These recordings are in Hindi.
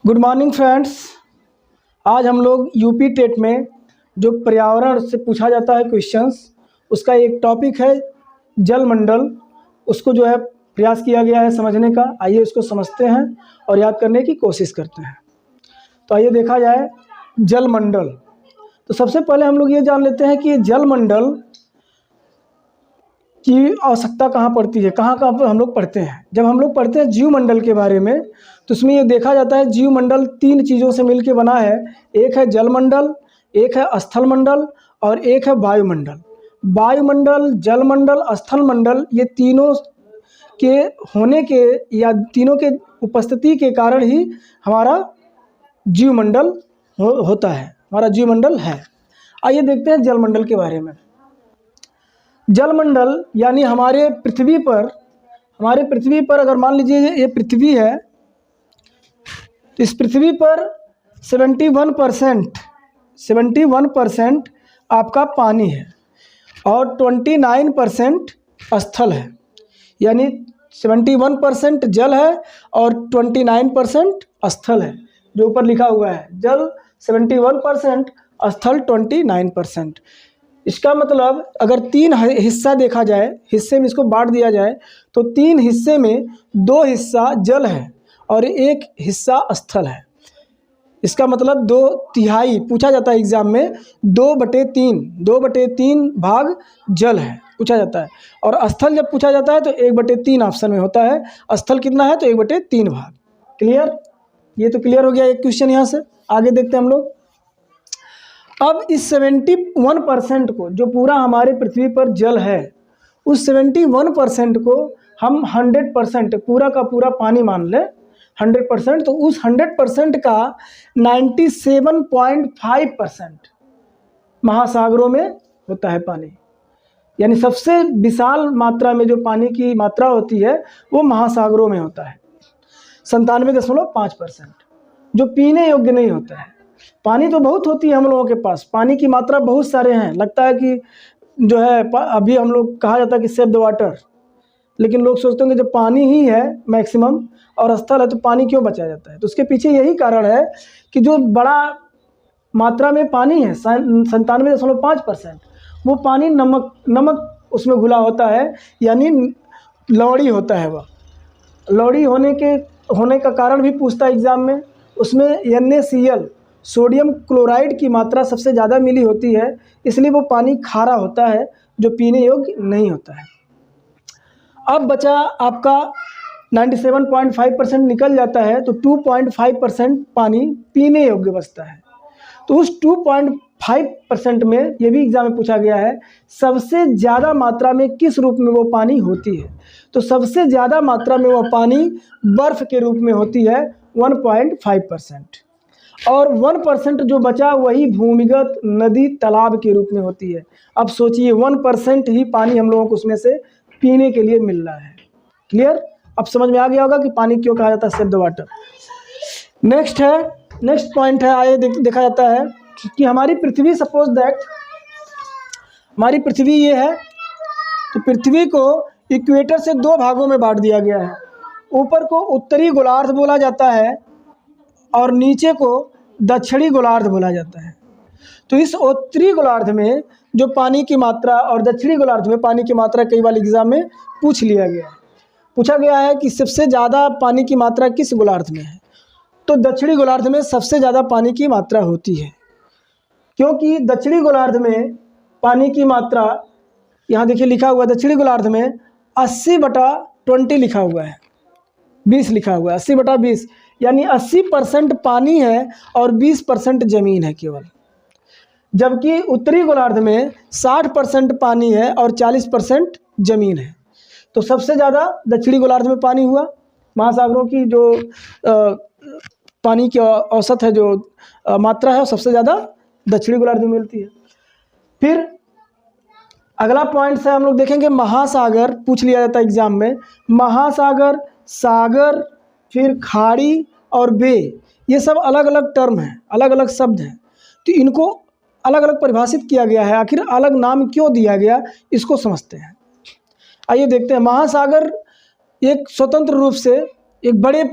Good morning friends. आज हम लोग यूपी टेट में जो पर्यावरण से पूछा जाता है क्वेश्चंस, उसका एक टॉपिक है जलमंडल। उसको जो है प्रयास किया गया है समझने का। आइए उसको समझते हैं और याद करने की कोशिश करते हैं। तो आइए देखा जाए जलमंडल। तो सबसे पहले हम लोग ये जान लेते हैं कि जलमंडल की आवश्यकता कहाँ पड़ती है, कहाँ कहाँ पर हम लोग पढ़ते हैं। जब हम लोग पढ़ते हैं जीवमंडल के बारे में, तो उसमें ये देखा जाता है जीवमंडल तीन चीज़ों से मिलकर बना है। एक है जलमंडल, एक है स्थल मंडल और एक है वायुमंडल। वायुमंडल, जलमंडल, स्थल मंडल, ये तीनों के होने के या तीनों के उपस्थिति के कारण ही हमारा जीवमंडल होता है, हमारा जीवमंडल है। आइए देखते हैं जलमंडल के बारे में। जलमंडल यानी हमारे पृथ्वी पर अगर मान लीजिए ये पृथ्वी है, तो इस पृथ्वी पर 71% आपका पानी है और 29% स्थल है। यानी 71% जल है और 29% स्थल है। जो ऊपर लिखा हुआ है जल 71%, स्थल 29%। इसका मतलब अगर तीन हिस्सा देखा जाए, हिस्से में इसको बांट दिया जाए, तो तीन हिस्से में 2 हिस्सा जल है और 1 हिस्सा स्थल है। इसका मतलब 2/3 पूछा जाता है एग्जाम में, 2/3 भाग जल है पूछा जाता है। और स्थल जब पूछा जाता है तो 1/3 ऑप्शन में होता है। स्थल कितना है तो 1/3 भाग। क्लियर? ये तो क्लियर हो गया एक क्वेश्चन। यहाँ से आगे देखते हैं हम लोग। अब इस 71% को, जो पूरा हमारे पृथ्वी पर जल है, उस 71% को हम 100% पूरा का पूरा पानी मान लें 100%, तो उस 100% का 97.5% महासागरों में होता है पानी। यानी सबसे विशाल मात्रा में जो पानी की मात्रा होती है वो महासागरों में होता है। 97.5% जो पीने योग्य नहीं होता है। पानी तो बहुत होती है हम लोगों के पास, पानी की मात्रा बहुत सारे हैं। लगता है कि जो है अभी हम लोग कहा जाता है कि सेव द वाटर, लेकिन लोग सोचते हैं कि जब पानी ही है मैक्सिमम और स्थल है तो पानी क्यों बचाया जाता है। तो उसके पीछे यही कारण है कि जो बड़ा मात्रा में पानी है 97.5%, वो पानी नमक उसमें घुला होता है, यानी लवड़ी होता है। वह लवड़ी होने का कारण भी पूछता है एग्जाम में। उसमें NaCl सोडियम क्लोराइड की मात्रा सबसे ज़्यादा मिली होती है, इसलिए वो पानी खारा होता है जो पीने योग्य नहीं होता है। अब बचा आपका 97.5% निकल जाता है, तो 2.5% पानी पीने योग्य बचता है। तो उस 2.5% में ये भी एग्जाम में पूछा गया है, सबसे ज़्यादा मात्रा में किस रूप में वो पानी होती है। तो सबसे ज़्यादा मात्रा में वो पानी बर्फ़ के रूप में होती है 1.5%, और 1% जो बचा वही भूमिगत नदी तालाब के रूप में होती है। अब सोचिए 1% ही पानी हम लोगों को उसमें से पीने के लिए मिल रहा है। क्लियर? अब समझ में आ गया होगा कि पानी क्यों कहा जाता है save the water. Next point है, आइए देखा जाता है कि हमारी पृथ्वी, सपोज दैट हमारी पृथ्वी ये है, तो पृथ्वी को इक्वेटर से 2 भागों में बांट दिया गया है। ऊपर को उत्तरी गोलार्ध बोला जाता है और नीचे को दक्षिणी गोलार्ध बोला जाता है। तो इस उत्तरी गोलार्ध में जो पानी की मात्रा और दक्षिणी गोलार्ध में पानी की मात्रा कई बार एग्जाम में पूछा गया है कि सबसे ज़्यादा पानी की मात्रा किस गोलार्ध में है। तो दक्षिणी गोलार्ध में सबसे ज़्यादा पानी की मात्रा होती है, क्योंकि दक्षिणी गोलार्ध में पानी की मात्रा, यहाँ देखिए लिखा हुआ है दक्षिणी गोलार्ध में 80/20 लिखा हुआ है, 20 लिखा हुआ है, 80/20, यानी 80% पानी है और 20% ज़मीन है केवल। जबकि उत्तरी गोलार्ध में 60% पानी है और 40% ज़मीन है। तो सबसे ज़्यादा दक्षिणी गोलार्ध में पानी हुआ। महासागरों की जो पानी की औसत है, जो मात्रा है, सबसे ज़्यादा दक्षिणी गोलार्ध में मिलती है। फिर अगला पॉइंट से हम लोग देखेंगे महासागर। पूछ लिया जाता है एग्जाम में, महासागर, सागर, फिर खाड़ी और बे, ये सब अलग अलग टर्म हैं, अलग अलग शब्द हैं। तो इनको अलग अलग परिभाषित किया गया है। आखिर अलग नाम क्यों दिया गया, इसको समझते हैं। आइए देखते हैं। महासागर एक स्वतंत्र रूप से एक बड़े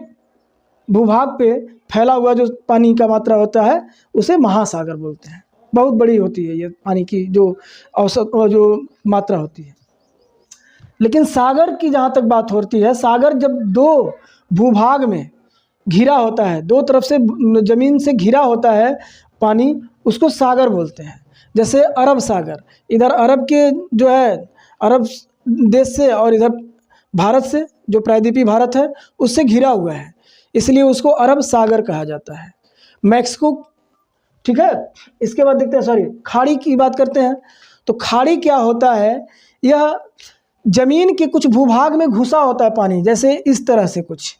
भूभाग पे फैला हुआ जो पानी का मात्रा होता है उसे महासागर बोलते हैं। बहुत बड़ी होती है ये पानी की जो औसत जो मात्रा होती है। लेकिन सागर की जहाँ तक बात होती है, सागर जब दो भूभाग में घिरा होता है, दो तरफ से ज़मीन से घिरा होता है पानी, उसको सागर बोलते हैं। जैसे अरब सागर, इधर अरब के जो है अरब देश से और इधर भारत से जो प्रायद्वीपीय भारत है उससे घिरा हुआ है, इसलिए उसको अरब सागर कहा जाता है। मैक्सिको, ठीक है। इसके बाद देखते हैं, सॉरी, खाड़ी की बात करते हैं। तो खाड़ी क्या होता है, यह जमीन के कुछ भूभाग में घुसा होता है पानी, जैसे इस तरह से कुछ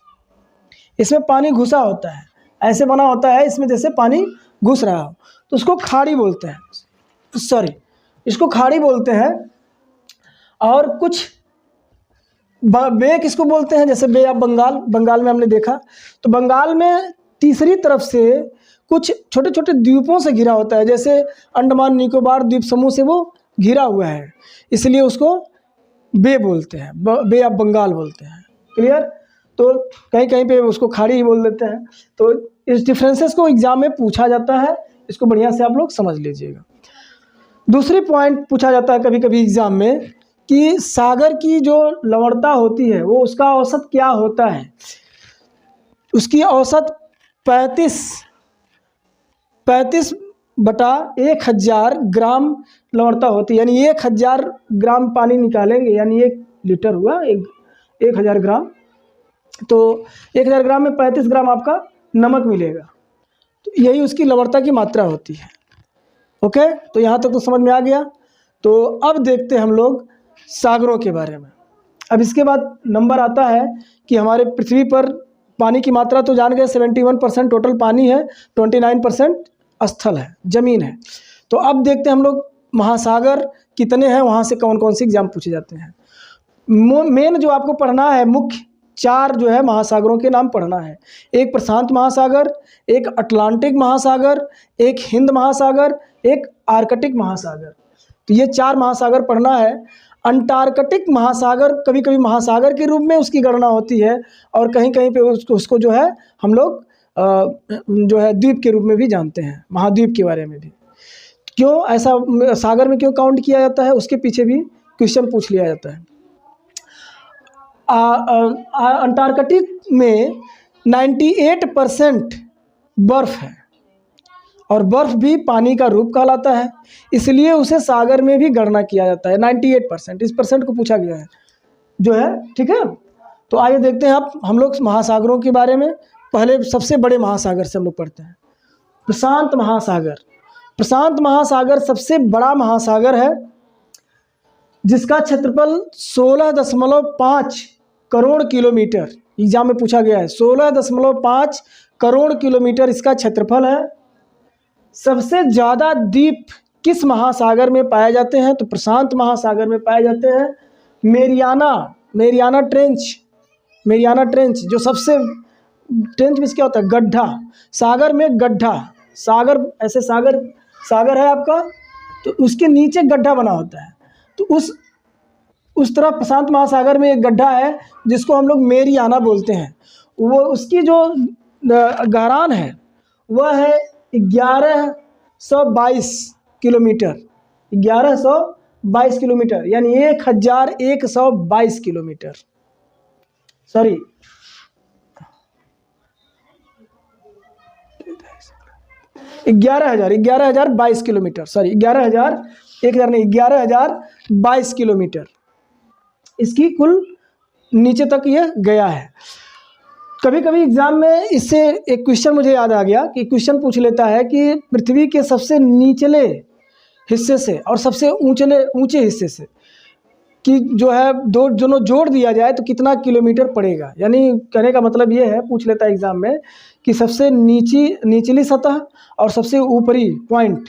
इसमें पानी घुसा होता है, ऐसे बना होता है इसमें जैसे पानी घुस रहा हो, तो उसको खाड़ी बोलते हैं, सॉरी इसको खाड़ी बोलते हैं। और कुछ बे किसको बोलते हैं, जैसे बे ऑफ बंगाल, बंगाल में हमने देखा, तो बंगाल में तीसरी तरफ से कुछ छोटे छोटे द्वीपों से घिरा होता है, जैसे अंडमान निकोबार द्वीप समूह से वो घिरा हुआ है, इसलिए उसको बे बोलते हैं, बे ऑफ बंगाल बोलते हैं। क्लियर। तो कहीं कहीं पे उसको खाड़ी ही बोल देते हैं। तो इस डिफरेंसेस को एग्जाम में पूछा जाता है, इसको बढ़िया से आप लोग समझ लीजिएगा। दूसरी पॉइंट पूछा जाता है कभी कभी एग्जाम में कि सागर की जो लवणता होती है वो उसका औसत क्या होता है। उसकी औसत 35/1000 ग्राम लवणता होती है, यानी 1000 ग्राम पानी निकालेंगे, यानी 1 लीटर हुआ 1000 ग्राम, तो 1000 ग्राम में 35 ग्राम आपका नमक मिलेगा। तो यही उसकी लवणता की मात्रा होती है। ओके, तो यहाँ तक तो समझ में आ गया। तो अब देखते हैं हम लोग सागरों के बारे में। अब इसके बाद नंबर आता है कि हमारे पृथ्वी पर पानी की मात्रा तो जान गए, 71% टोटल पानी है, 29% स्थल है, जमीन है। तो अब देखते हैं हम लोग महासागर कितने हैं, वहाँ से कौन कौन से एग्जाम पूछे जाते हैं। मेन जो आपको पढ़ना है, मुख्य 4 जो है महासागरों के नाम पढ़ना है। एक प्रशांत महासागर, एक अटलांटिक महासागर, एक हिंद महासागर, एक आर्कटिक महासागर। तो ये 4 महासागर पढ़ना है। अंटार्कटिक महासागर कभी कभी महासागर के रूप में उसकी गणना होती है, और कहीं कहीं पे उसको जो है हम लोग जो है द्वीप के रूप में भी जानते हैं, महाद्वीप के बारे में भी। क्यों ऐसा सागर में क्यों काउंट किया जाता है, उसके पीछे भी क्वेश्चन पूछ लिया जाता है। अंटार्कटिक में 98% बर्फ़ है, और बर्फ़ भी पानी का रूप कहलाता है, इसलिए उसे सागर में भी गणना किया जाता है। 98%, इस परसेंट को पूछा गया है जो है, ठीक है। तो आइए देखते हैं आप हम लोग महासागरों के बारे में। पहले सबसे बड़े महासागर से हम लोग पढ़ते हैं, प्रशांत महासागर। प्रशांत महासागर सबसे बड़ा महासागर है, जिसका क्षेत्रफल 16.5 करोड़ किलोमीटर, एग्जाम में पूछा गया है, 16.5 करोड़ किलोमीटर इसका क्षेत्रफल है। सबसे ज़्यादा द्वीप किस महासागर में पाए जाते हैं, तो प्रशांत महासागर में पाए जाते हैं। मेरियाना ट्रेंच जो सबसे, ट्रेंच में क्या होता है, गड्ढा, सागर में गड्ढा, सागर ऐसे सागर है आपका, तो उसके नीचे गड्ढा बना होता है, तो उस तरह प्रशांत महासागर में एक गड्ढा है जिसको हम लोग मेरियाना बोलते हैं। वो उसकी जो गहराई है वह है 1122 किलोमीटर, 1122 किलोमीटर, यानी 1122 kilometre, sorry 11,022 kilometre, sorry 11,22 kilometre इसकी कुल नीचे तक ये गया है। कभी कभी एग्जाम में इससे एक क्वेश्चन मुझे याद आ गया कि क्वेश्चन पूछ लेता है कि पृथ्वी के सबसे निचले हिस्से से और सबसे ऊंचे हिस्से से कि जो है दोनों जोड़ दिया जाए तो कितना किलोमीटर पड़ेगा। यानी कहने का मतलब ये है, पूछ लेता है एग्जाम में कि सबसे निचली सतह और सबसे ऊपरी पॉइंट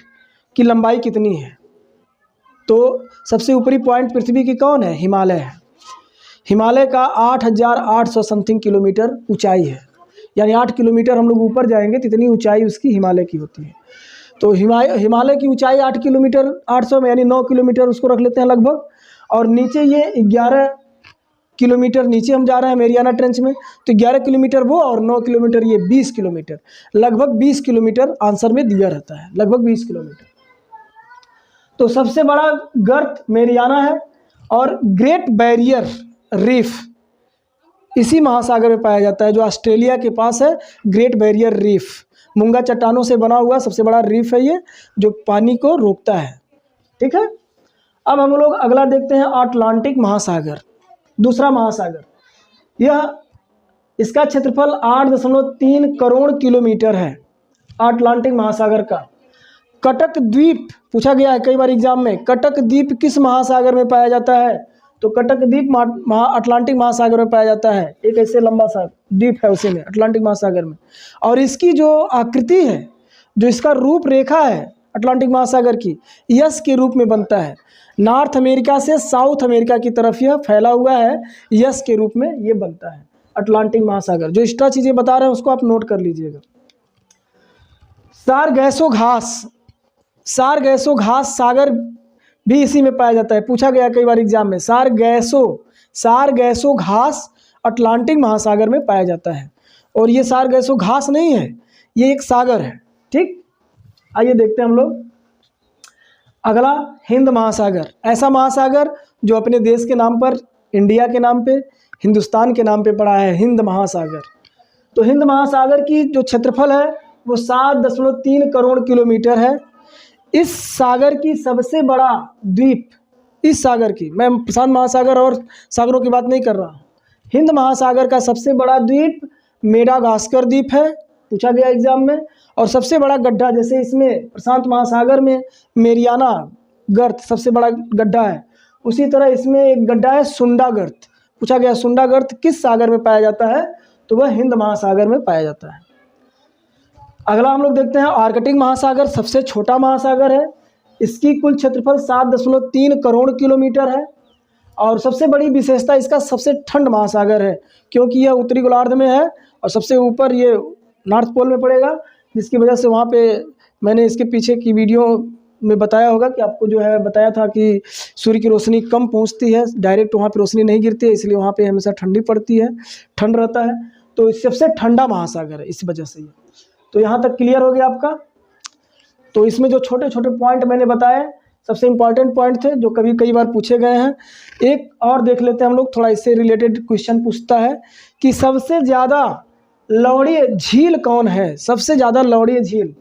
की लंबाई कितनी है। तो सबसे ऊपरी पॉइंट पृथ्वी की कौन है, हिमालय है। हिमालय का 8,800 समथिंग किलोमीटर ऊंचाई है, यानी 8 किलोमीटर हम लोग ऊपर जाएंगे तो इतनी ऊंचाई उसकी हिमालय की होती है। तो हिमालय की ऊंचाई 8 किलोमीटर 800 में, यानी 9 किलोमीटर उसको रख लेते हैं लगभग, और नीचे ये किलोमीटर नीचे हम जा रहे हैं मेरियाना ट्रेंच में, तो 11 किलोमीटर वो और 9 किलोमीटर ये, 20 किलोमीटर, लगभग 20 किलोमीटर आंसर में दिया रहता है, लगभग 20 किलोमीटर। तो सबसे बड़ा गर्त मेरियाना है और ग्रेट बैरियर रीफ इसी महासागर में पाया जाता है, जो ऑस्ट्रेलिया के पास है। ग्रेट बैरियर रीफ मूंगा चट्टानों से बना हुआ सबसे बड़ा रीफ है ये, जो पानी को रोकता है। ठीक है, अब हम लोग अगला देखते हैं अटलांटिक महासागर, दूसरा महासागर। यह इसका क्षेत्रफल 8.3 करोड़ किलोमीटर है, अटलांटिक महासागर का। कटक द्वीप पूछा गया है कई बार एग्जाम में, कटक द्वीप किस महासागर में पाया जाता है? तो कटक द्वीप अटलांटिक महासागर में पाया जाता है। एक ऐसे लंबा सा द्वीप है उसी में, अटलांटिक महासागर में। और इसकी जो आकृति है, जो इसका रूप रेखा है अटलांटिक महासागर की, यस के रूप में बनता है। नॉर्थ अमेरिका से साउथ अमेरिका की तरफ यह फैला हुआ है, यस के रूप में ये बनता है अटलांटिक महासागर। जो एक्स्ट्रा चीज़ें बता रहे हैं उसको आप नोट कर लीजिएगा। सारगैसो घास सागर भी इसी में पाया जाता है, पूछा गया कई बार एग्जाम में। सारगैसो घास अटलांटिक महासागर में पाया जाता है। और ये सारगैसो घास नहीं है, ये एक सागर है। ठीक, आइए देखते हैं हम लोग अगला, हिंद महासागर। ऐसा महासागर जो अपने देश के नाम पर, इंडिया के नाम पे, हिंदुस्तान के नाम पे पड़ा है, हिंद महासागर। तो हिंद महासागर की जो क्षेत्रफल है वो 7.3 करोड़ किलोमीटर है। इस सागर की सबसे बड़ा द्वीप, इस सागर की, मैं प्रशांत महासागर और सागरों की बात नहीं कर रहा हूँ, हिंद महासागर का सबसे बड़ा द्वीप मेडागास्कर द्वीप है, पूछा गया एग्जाम में। और सबसे बड़ा गड्ढा, जैसे इसमें प्रशांत महासागर में मेरियाना गर्त सबसे बड़ा गड्ढा है, उसी तरह इसमें एक गड्ढा है सुंडा गर्त, पूछा गया सुंडा गर्त किस सागर में पाया जाता है? तो वह हिंद महासागर में पाया जाता है। अगला हम लोग देखते हैं आर्कटिक महासागर, सबसे छोटा महासागर है। इसकी कुल क्षेत्रफल 7.3 करोड़ किलोमीटर है। और सबसे बड़ी विशेषता इसका सबसे ठंड महासागर है, क्योंकि यह उत्तरी गोलार्ध में है और सबसे ऊपर ये नॉर्थ पोल में पड़ेगा, जिसकी वजह से वहाँ पे मैंने इसके पीछे की वीडियो में बताया होगा कि आपको जो है बताया था कि सूर्य की रोशनी कम पहुँचती है, डायरेक्ट वहाँ पे रोशनी नहीं गिरती है, इसलिए वहाँ पे हमेशा ठंडी पड़ती है, ठंड रहता है। तो सबसे ठंडा महासागर है इस वजह से ये। तो यहाँ तक क्लियर हो गया आपका। तो इसमें जो छोटे छोटे पॉइंट मैंने बताए सबसे इम्पॉर्टेंट पॉइंट थे, जो कई बार पूछे गए हैं। एक और देख लेते हैं हम लोग, थोड़ा इससे रिलेटेड क्वेश्चन पूछता है कि सबसे ज़्यादा लवणीय झील कौन है? सबसे ज़्यादा लवणीय झील,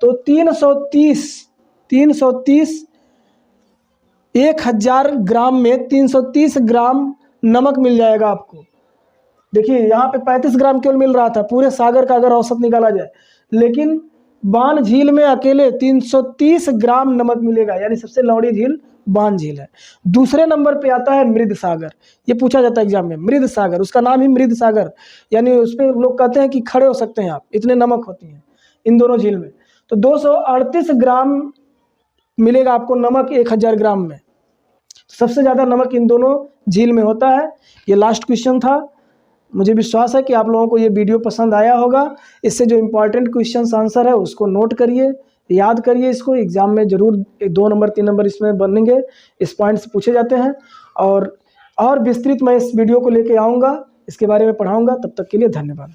तो 330 1000 ग्राम में 330 ग्राम नमक मिल जाएगा आपको। देखिए यहाँ पे 35 ग्राम केवल मिल रहा था पूरे सागर का अगर औसत निकाला जाए, लेकिन बान झील में अकेले 330 ग्राम नमक मिलेगा, यानी सबसे लवड़ी झील बान झील है। दूसरे नंबर पे आता है मृद सागर, ये पूछा जाता है एग्जाम में, मृद सागर, उसका नाम ही मृद सागर, यानी उस पर लोग कहते हैं कि खड़े हो सकते हैं आप, इतने नमक होती हैं इन दोनों झील में। तो 238 ग्राम मिलेगा आपको नमक 1000 ग्राम में। सबसे ज़्यादा नमक इन दोनों झील में होता है। ये लास्ट क्वेश्चन था। मुझे विश्वास है कि आप लोगों को ये वीडियो पसंद आया होगा। इससे जो इम्पोर्टेंट क्वेश्चन आंसर है उसको नोट करिए, याद करिए, इसको एग्जाम में जरूर 2 नंबर 3 नंबर इसमें बनेंगे, इस पॉइंट से पूछे जाते हैं। और विस्तृत मैं इस वीडियो को लेके आऊँगा, इसके बारे में पढ़ाऊँगा। तब तक के लिए धन्यवाद।